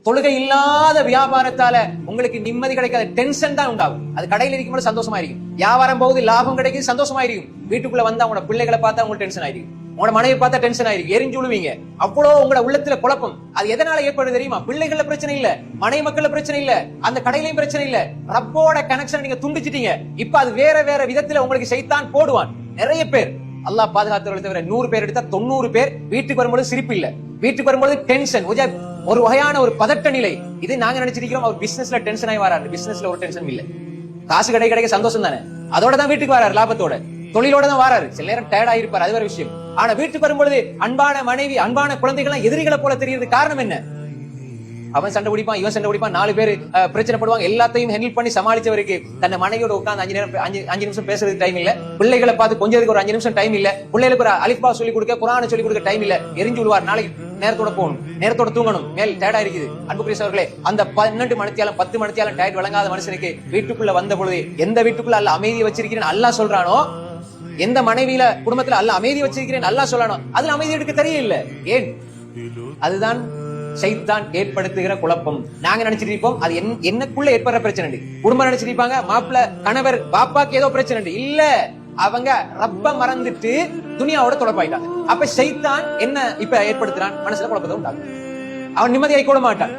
தொழுகை இல்லாத வியாபாரத்தால உங்களுக்கு நிம்மதி கிடைக்காத, டென்ஷன் தான் உண்டாகும். அது கடையில் இருக்கும்போது சந்தோஷமா இருக்கும், வியாபாரம் போகுது லாபம் கிடைக்குது சந்தோஷமா இருக்கும், வீட்டுக்குள்ள வந்தா உங்களோட பிள்ளைகளை பார்த்தா உங்களுக்கு டென்ஷன் ஆயிருக்கும், உங்களோட மனைவி பார்த்தா டென்ஷன் ஆயிருக்கு, எரிஞ்சு விழுவீங்க. அவ்வளவு உங்களோட உள்ளத்துல குழப்பம். அது எதனால ஏற்படுது தெரியுமா? பிள்ளைகள பிரச்சனை இல்ல, மனைவி மக்கள்ல பிரச்சனை இல்ல, அந்த கடையிலையும் பிரச்சனை இல்ல, ரப்போட கனெக்ஷன் நீங்க துண்டிச்சிட்டீங்க. இப்ப அது வேற வேற விதத்துல உங்களுக்கு சைத்தான் போடுவான். நிறைய பேர் அல்லாஹ் பாதுகாத்தவர்களை தவிர 100 பேர் எடுத்தா 90 பேர் வீட்டுக்கு வரும்போது சிரிப்பு இல்ல, வீட்டுக்கு வரும்போது டென்ஷன், ஒரு வகையான ஒரு பதட்ட நிலை. இது நாங்க நினைச்சிருக்கிறோம் அவர் பிசினஸ்ல டென்ஷன் ஆகி வராரு. பிசினஸ்ல ஒரு டென்ஷன் இல்ல, காசு கிடைக்க சந்தோஷம் தானே, அதோட தான் வீட்டுக்கு வராரு, லாபத்தோட தொழிலோட தான் வராரு. சில நேரம் டயர்ட் ஆயிருப்பார், அது வேற விஷயம். ஆனா வீட்டுக்கு வரும்பொழுது அன்பான மனைவி அன்பான குழந்தைகள் எதிரிகளை போல தெரியுது. காரணம் என்ன? அவன் சண்டை பிடிப்பான், இவன் சண்டை பிடிப்பான், 4 பேர் பிரச்சனை படுவாங்க. எல்லாத்தையும் ஹேண்டில் பண்ணி சமாளிச்சவருக்கு தன்னை மனைவியோட உட்கார்ந்து 5 நிமிஷம் பேசுறதுக்கு டைம் இல்ல, பிள்ளைகளை பார்த்து கொஞ்சதுக்கு ஒரு 5 நிமிஷம் டைம் இல்ல, பிள்ளைகளுக்கு ஒரு அலிஃபா சொல்லி கொடுக்க, குர்ஆனை சொல்லி கொடுக்க டைம் இல்ல, எரிஞ்சு விடுவார். நாளைக்கு நேரத்தோட போகணும், நேரத்தோட தூங்கணும், மேல் டயர்டா இருக்குது. அன்புக்குரிய சகோதரர்களே, அந்த 12 மணித்தியாலும் 10 மணித்தியாலும் டயர்ட் வழங்காத மனுஷனுக்கு வீட்டுக்குள்ள வந்த பொழுது எந்த வீட்டுக்குள்ள அல்லாஹ் அமைதியை வச்சிருக்கிறேன் அல்லாஹ் சொல்றானோ, எந்த மனைவியில குடும்பத்துல அல்லாஹ் அமைதி வச்சிருக்கிறேன் அல்லாஹ் சொல்லணும், அதுல அமைதி எடுக்க தெரியல. ஏன்? அதுதான் ஷைத்தான் ஏற்படுத்துகிற குழப்பம். நாங்க நினைச்சிருப்போம் அது என்னக்குள்ள ஏற்படுற பிரச்சனை. குடும்பம் நினைச்சிருப்பாங்க மாப்பிள்ள கணவர் பாப்பாக்கு ஏதோ பிரச்சனை இல்ல, அவங்க ரப்ப மறந்துட்டு துனியாவோட தொடர்பாயிட்டாங்க. அப்ப ஷைத்தான் என்ன இப்ப ஏற்படுத்துறான்? மனசுல குழப்பத்தை உண்டாகும், அவன் நிம்மதியாய் கூட மாட்டான்.